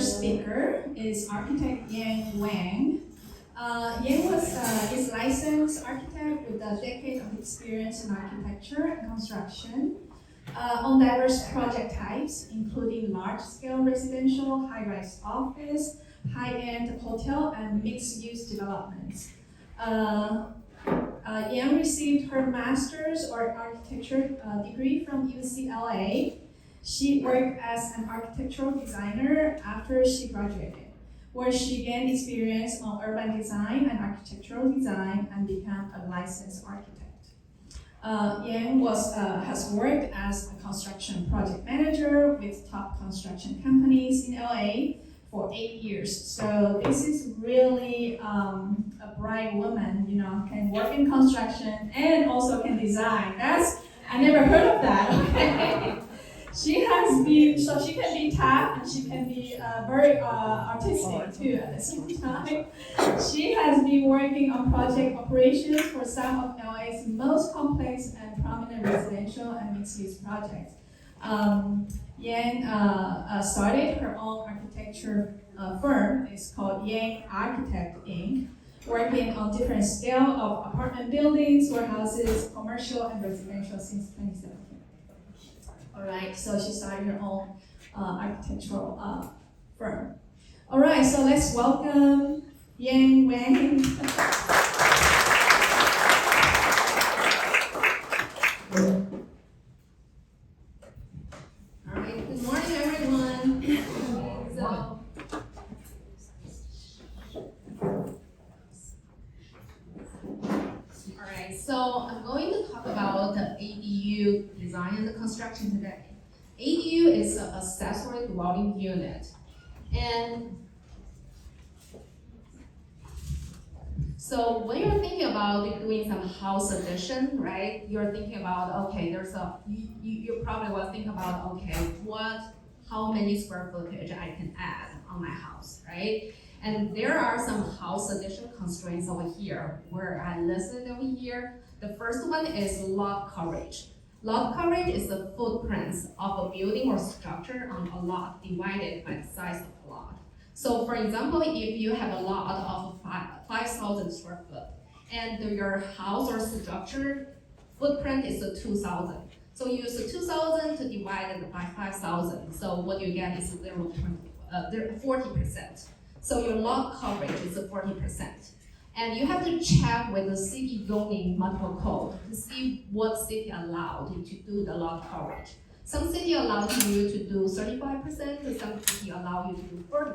first speaker is architect Wang. Yen is licensed architect with a decade of experience in architecture and construction on diverse project types, including large-scale residential, high-rise office, high-end hotel, and mixed-use developments. Yen received her master's or architecture degree from UCLA. She worked as an architectural designer after she graduated, where she gained experience on urban design and architectural design and became a licensed architect. Yen has worked as a construction project manager with top construction companies in LA for 8 years. So this is really a bright woman, can work in construction and also can design. I never heard of that. Okay. She can be tap and she can be very artistic too at the same time. She has been working on project operations for some of LA's most complex and prominent residential and mixed-use projects. Yen started her own architecture firm. It's called Yang Architect Inc., working on different scale of apartment buildings, warehouses, commercial and residential since 2017. All right, so she started her own architectural firm. All right, so let's welcome Wang. All right, good morning, everyone. So I'm going to talk about the ADU design and the construction today. ADU is an accessory dwelling unit. And so when you're thinking about doing some house addition, right? You're thinking about, okay, you probably will think about, okay, how many square footage I can add on my house, right? And there are some house addition constraints over here where I listed over here. The first one is lot coverage. Lot coverage is the footprint of a building or structure on a lot divided by the size of the lot. So for example, if you have a lot of 5,000 square foot and your house or structure footprint is 2,000. So you use 2,000 to divide it by 5,000. So what you get is 40%. So your lot coverage is 40%. And you have to check with the city zoning multiple code to see what city allowed you to do the lot coverage. Some city allows you to do 35%, some city allow you to do 40%.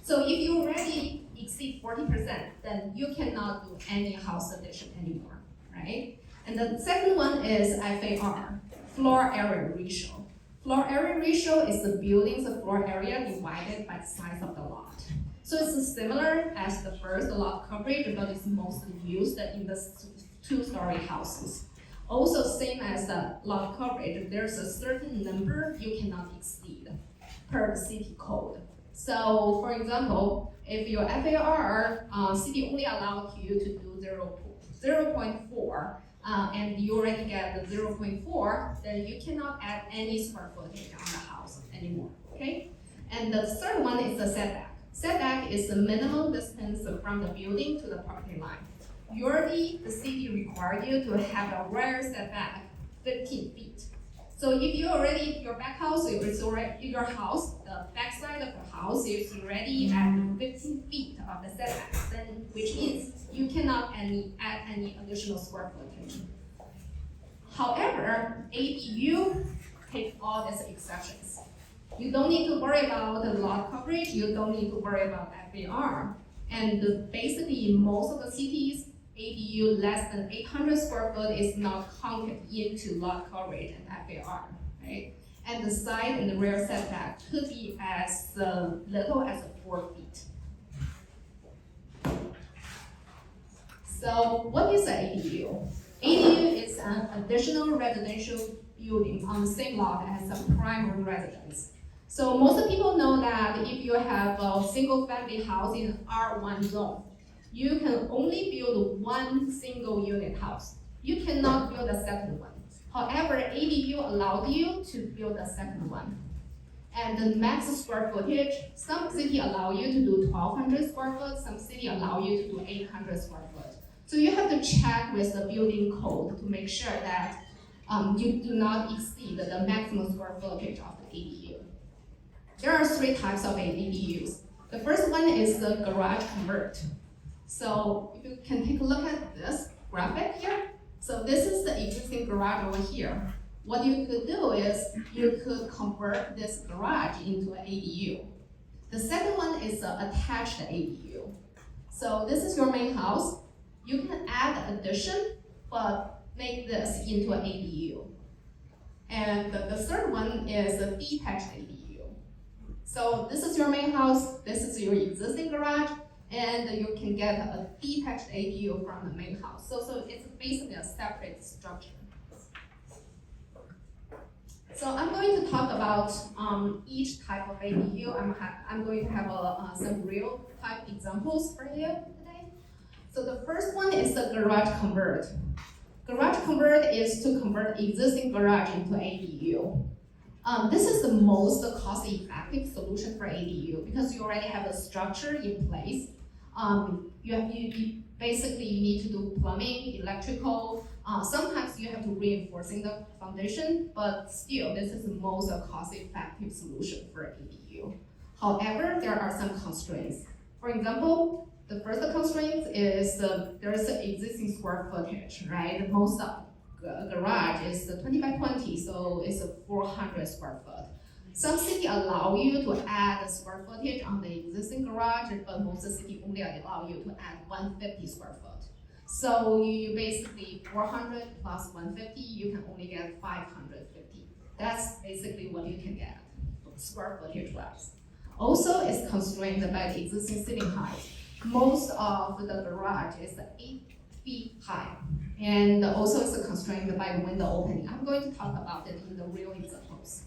So if you already exceed 40%, then you cannot do any house addition anymore, right? And the second one is FAR, floor area ratio. Floor area ratio is the building's floor area divided by the size of the lot. So it's similar as the first lot coverage, but it's mostly used in the two-story houses. Also, same as the lot coverage, there's a certain number you cannot exceed per city code. So, for example, if your FAR, city only allows you to do 0.4, and you already get the 0.4, then you cannot add any square footage on the house anymore, okay? And the third one is the setback. Setback is the minimum distance from the building to the property line. Usually, the city requires you to have a rear setback 15 feet. So if your back house is already your house, the back side of the house is already at 15 feet of the setback, then which means you cannot add any additional square footage. However, ADU takes all these exceptions. You don't need to worry about the lot coverage, you don't need to worry about FAR. And basically, in most of the cities, ADU less than 800 square foot is not counted into lot coverage and FAR, right? And the side and the rear setback could be as little as 4 feet. So what is an ADU? ADU is an additional residential building on the same lot as a primary residence. So most people know that if you have a single family house in R1 zone, you can only build one single unit house. You cannot build a second one. However, ADU allowed you to build a second one. And the max square footage, some city allow you to do 1,200 square foot, some city allow you to do 800 square foot. So you have to check with the building code to make sure that you do not exceed the maximum square footage of the ADU. There are 3 types of ADUs. The first one is the garage convert. So if you can take a look at this graphic here. So this is the existing garage over here. What you could do is you could convert this garage into an ADU. The second one is an attached ADU. So this is your main house. You can add addition, but make this into an ADU. And the third one is a detached ADU. So this is your main house, this is your existing garage, and you can get a detached ADU from the main house. So it's basically a separate structure. So I'm going to talk about each type of ADU. I'm going to have some real type examples for you today. So the first one is the garage convert. Garage convert is to convert existing garage into ADU. This is the most cost-effective solution for ADU because you already have a structure in place. You basically need to do plumbing, electrical. Sometimes you have to reinforcing the foundation, but still, this is the most cost-effective solution for ADU. However, there are some constraints. For example, the first constraint is there is an existing square footage, right? The most garage is 20 by 20, so it's 400 square foot. Some city allow you to add square footage on the existing garage, but most city only allow you to add 150 square foot. So you basically 400 plus 150, you can only get 550. That's basically what you can get square footage wise. Also, it's constrained by the existing ceiling height. Most of the garage is 8 feet high, and also it's constrained by the window opening. I'm going to talk about it in the real examples.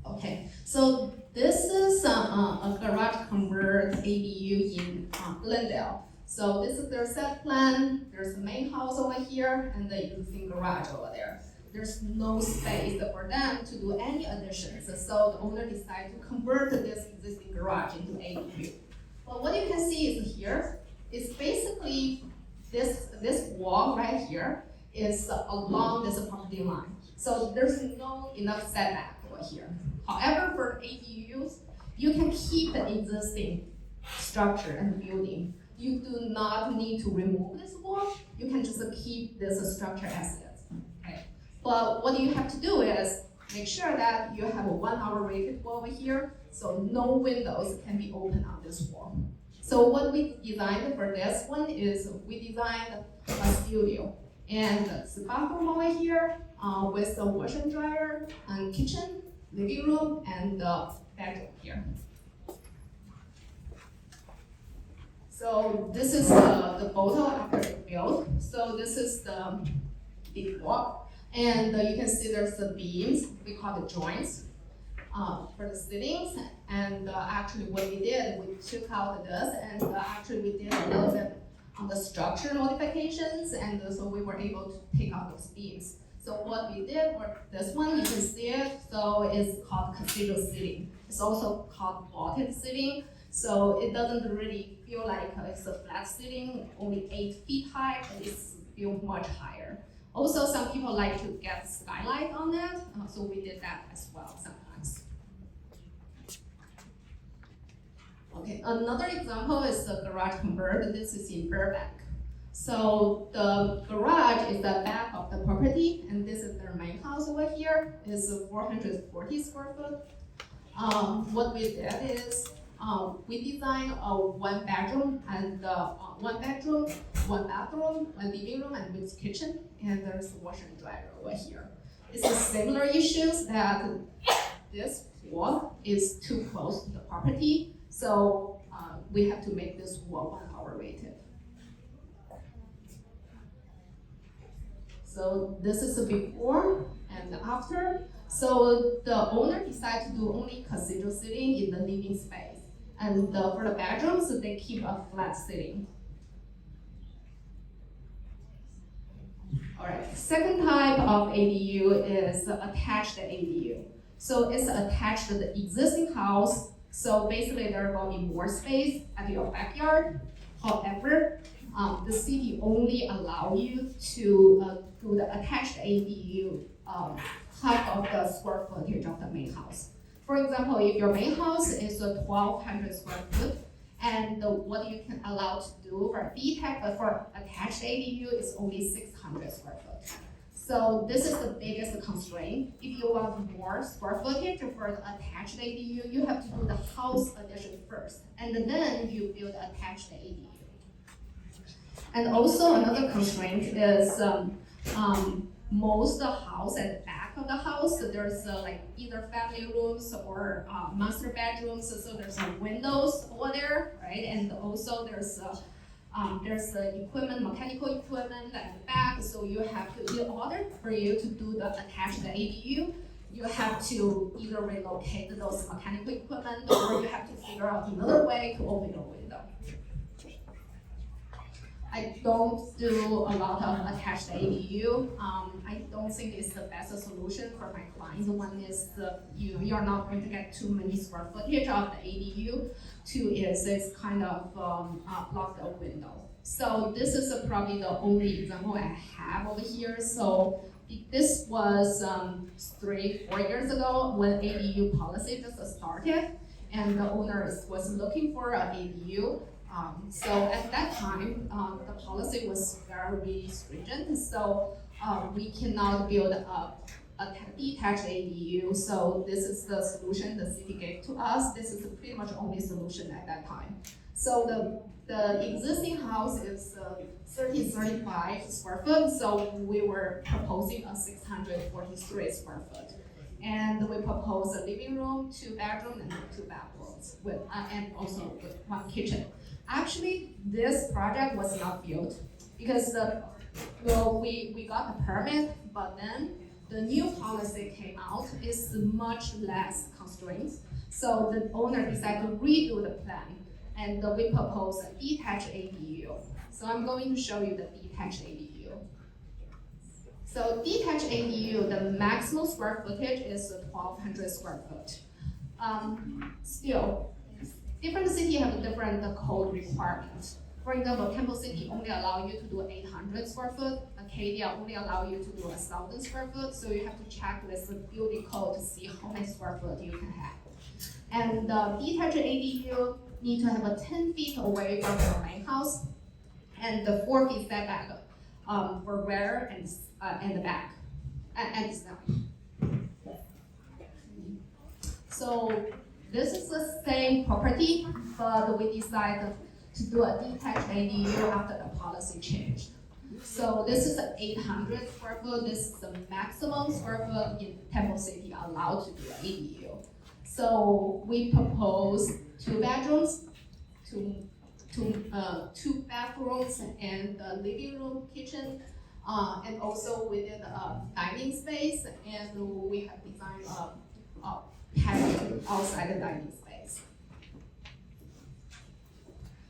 Okay, so this is a garage convert ADU in Glendale. So this is their set plan. There's the main house over here and the existing garage over there. There's no space for them to do any additions. So the owner decided to convert this existing garage into ADU. But what you can see is here is basically this wall right here is along this property line. So there's no enough setback over here. However, for ADUs, you can keep the existing structure and building. You do not need to remove this wall. You can just keep this structure as is. Okay. But what you have to do is make sure that you have a 1 hour rated wall over here, so no windows can be open on this wall. So what we designed for this one is we designed a studio. And it's a bathroom over here with a washer and dryer and kitchen, living room, and bedroom here. So this is the photo after it's built. So this is the before. And you can see there's the beams, we call the joints for the ceilings. And actually what we did, we took out this and actually we did a little bit on the structure modifications, and so we were able to take out those beams. So what we did for this one, you can see it, so it's called cathedral ceiling. It's also called vaulted ceiling. So it doesn't really feel like it's a flat ceiling, only 8 feet high, but it's built much higher. Also, some people like to get skylight on it, so we did that as well sometimes. Okay, another example is the garage convert. This is in Burbank. So the garage is the back of the property, and this is their main house over here. It's 440 square foot. What we did is we designed a 1 bedroom and 1 bedroom, 1 bathroom, 1 living room, and with kitchen, and there's a washer and dryer over here. It's a similar issues that this wall is too close to the property, so we have to make this wall 1 hour rated. So this is the before and after. So the owner decided to do only cathedral ceiling in the living space. And for the bedrooms, they keep a flat ceiling. All right, second type of ADU is attached ADU. So it's attached to the existing house. So basically there will be more space at your backyard. However, the city only allow you to do the attached ADU half of the square footage of the main house. For example, if your main house is a 1,200 square foot, and what you can allow to do for attached ADU is only 600 square foot. So this is the biggest constraint. If you want more square footage for the attached ADU, you have to do the house addition first, and then you build attached ADU. And also another constraint is most of the house at the back of the house, so there's like either family rooms or master bedrooms, so there's windows over there, right? And also there's equipment, mechanical equipment at the back, so you have to, in order for you to do the attached ADU, you have to either relocate those mechanical equipment or you have to figure out another way to open your window. I don't do a lot of attached ADU. I don't think it's the best solution for my clients. One is you're not going to get too many square footage of the ADU. Two is it's kind of block the window. So this is probably the only example I have over here. So this was 3-4 years ago when ADU policy just started, and the owner was looking for an ADU. So at that time, the policy was very stringent, so we cannot build a detached ADU. So this is the solution the city gave to us. This is pretty much the only solution at that time. So the existing house is 35 square foot, so we were proposing a 643 square foot. And we proposed a living room, 2 bedrooms, and 2 bathrooms, and also with 1 kitchen. Actually, this project was not built because we got the permit, but then the new policy came out. It's much less constraints. So the owner decided to redo the plan, and we proposed a detached ADU. So I'm going to show you the detached ADU. So detached ADU, the maximum square footage is 1,200 square foot. Still, different cities have different code requirements. For example, Temple City only allow you to do 800 square foot. Acadia only allow you to do 1,000 square foot. So you have to check with the building code to see how many square foot you can have. And the detached ADU need to have a 10 feet away from your main house, and the 4 feet setback for rear and the back and the side. So this is the same property, but we decided to do a detached ADU after the policy changed. So this is 800 square foot. This is the maximum square foot in Temple City allowed to do an ADU. So we propose 2 bedrooms, two bathrooms, and a living room, kitchen, and also within a dining space, and we have designed a patio outside the dining space.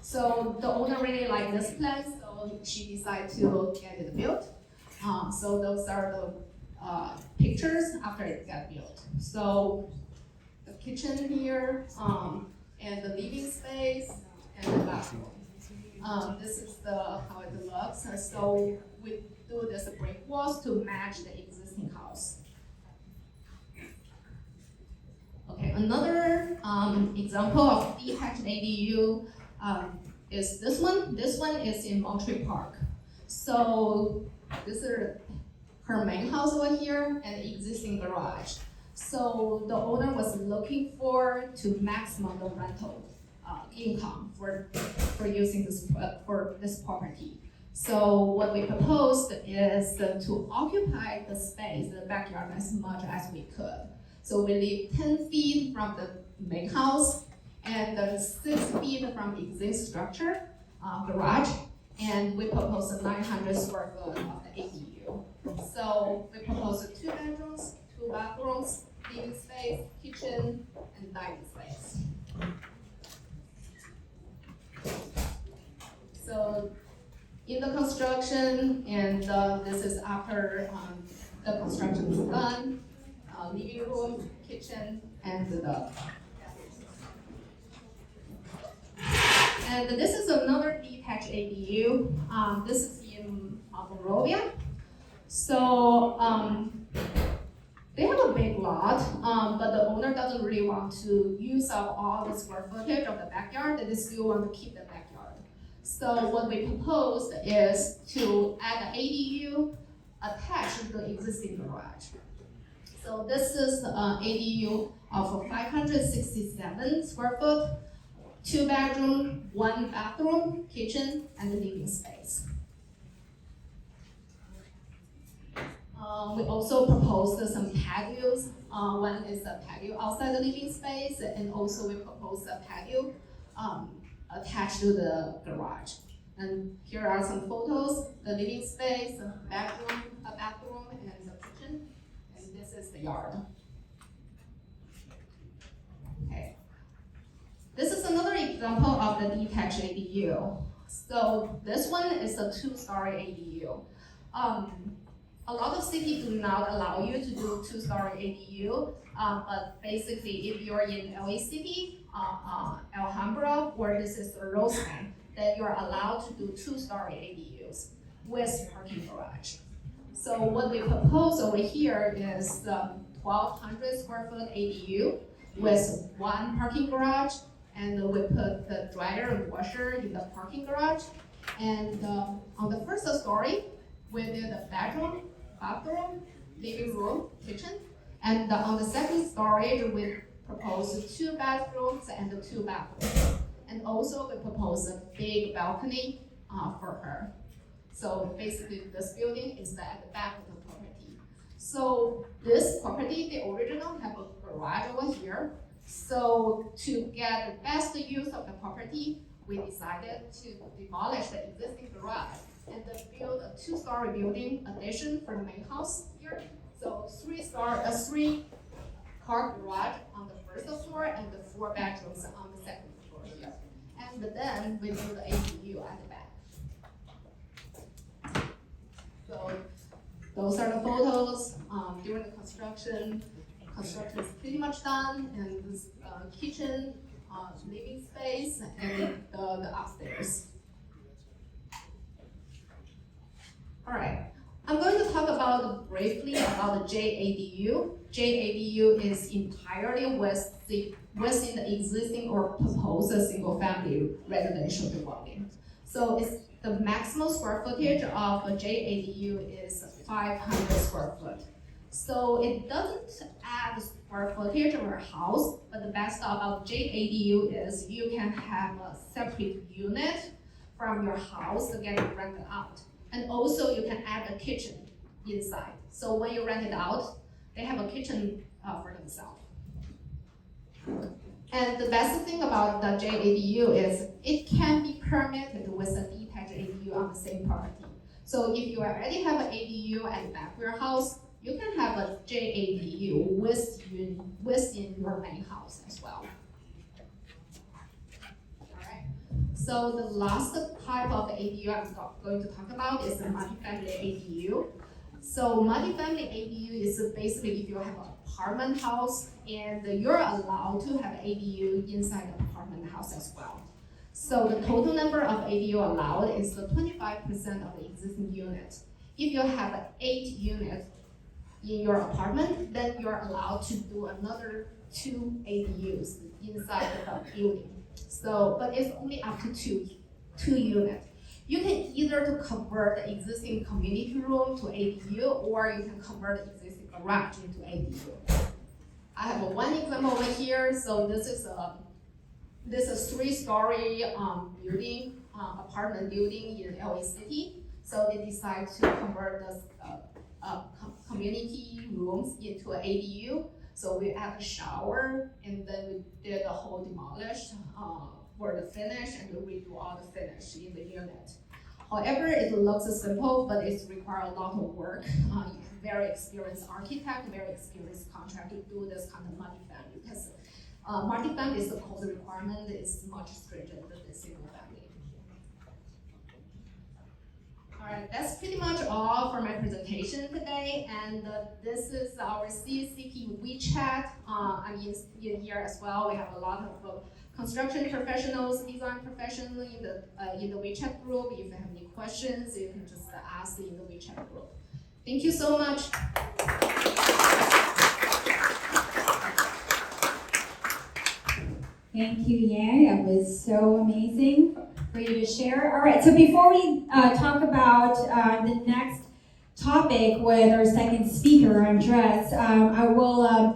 So the owner really liked this plan, so she decided to get it built. So those are the pictures after it got built. So the kitchen here, and the living space, and the bathroom. This is how it looks. So we do this brick walls to match the existing house. Okay, another example of detached ADU is this one. This one is in Montreal Park. So this is her main house over here and existing garage. So the owner was looking to maximum the rental income for using this for this property. So what we proposed is to occupy the space, the backyard, as much as we could. So we leave 10 feet from the main house and 6 feet from the existing structure, garage, and we proposed a 900 square foot of the ADU. So we proposed 2 bedrooms, 2 bathrooms, living space, kitchen, and dining space. So in the construction, and this is after the construction is done, living room, kitchen, and the. And this is another detached ADU. This is in Monrovia. So they have a big lot, but the owner doesn't really want to use up all the square footage of the backyard. They still want to keep the backyard. So what we proposed is to add an ADU attached to the existing garage. So this is an ADU of 567 square foot, 2 bedroom, 1 bathroom, kitchen, and a living space. We also proposed some patios. One is a patio outside the living space, and also we proposed a patio attached to the garage. And here are some photos: the living space, a bathroom, and the kitchen. And this is the yard. Okay. This is another example of the detached ADU. So this one is a 2-story ADU. A lot of cities do not allow you to do 2-story ADU, but basically if you're in LA City, Alhambra, or this is Roseland, then you're allowed to do 2-story ADUs with parking garage. So what we propose over here is 1,200 square foot ADU with 1 parking garage, and we put the dryer and washer in the parking garage. And on the first story, we did a bedroom, bathroom, living room, kitchen. And on the second story, we proposed 2 bedrooms and 2 bathrooms. And also we proposed a big balcony for her. So basically this building is at the back of the property. So this property, the original, have a garage over here. So to get the best use of the property, we decided to demolish the existing garage and then build a 2-story building addition for the main house here. So 3-car garage on the first floor and the 4 bedrooms on the second floor here. And then we do the ADU at the back. So those are the photos during the construction. Construction is pretty much done, and this kitchen, living space, and the upstairs. All right, I'm going to talk briefly about the JADU. JADU is entirely within the existing or proposed single-family residential dwelling. So it's the maximum square footage of a JADU is 500 square foot. So it doesn't add square footage of your house, but the best about JADU is you can have a separate unit from your house to get it rented out. And also you can add a kitchen inside. So when you rent it out, they have a kitchen for themselves. And the best thing about the JADU is it can be permitted with a detached ADU on the same property. So if you already have an ADU at the back of your house, you can have a JADU within your main house as well. Alright. So the last type of ADU I'm going to talk about is the multifamily ADU. So multifamily ADU is basically if you have an apartment house and you're allowed to have ADU inside the apartment house as well. So the total number of ADU allowed is the 25% of the existing units. If you have 8 units in your apartment, then you're allowed to do another 2 ADUs inside the building. So, but it's only up to two units. You can either to convert the existing community room to ADU, or you can convert the existing garage into ADU. I have one example over here. So this is a 3-story building, apartment building in LA City. So they decide to convert the community rooms into an ADU. So we add a shower, and then we did the whole demolish for the finish, and we do all the finish in the unit. However, it looks simple, but it requires a lot of work. Very experienced architect, very experienced contractor to do this kind of multifamily, because multifamily is the code requirement is much stringent than the single family. Alright, that's pretty much all for my presentation today, and this is our CCP WeChat. I'm in here as well. We have a lot of construction professionals, design professionals in the WeChat group. If you have any questions, you can just ask in the WeChat group. Thank you so much. Thank you, Yang. That was so amazing for you to share. All right, so before we talk about the next topic with our second speaker, Andres, I will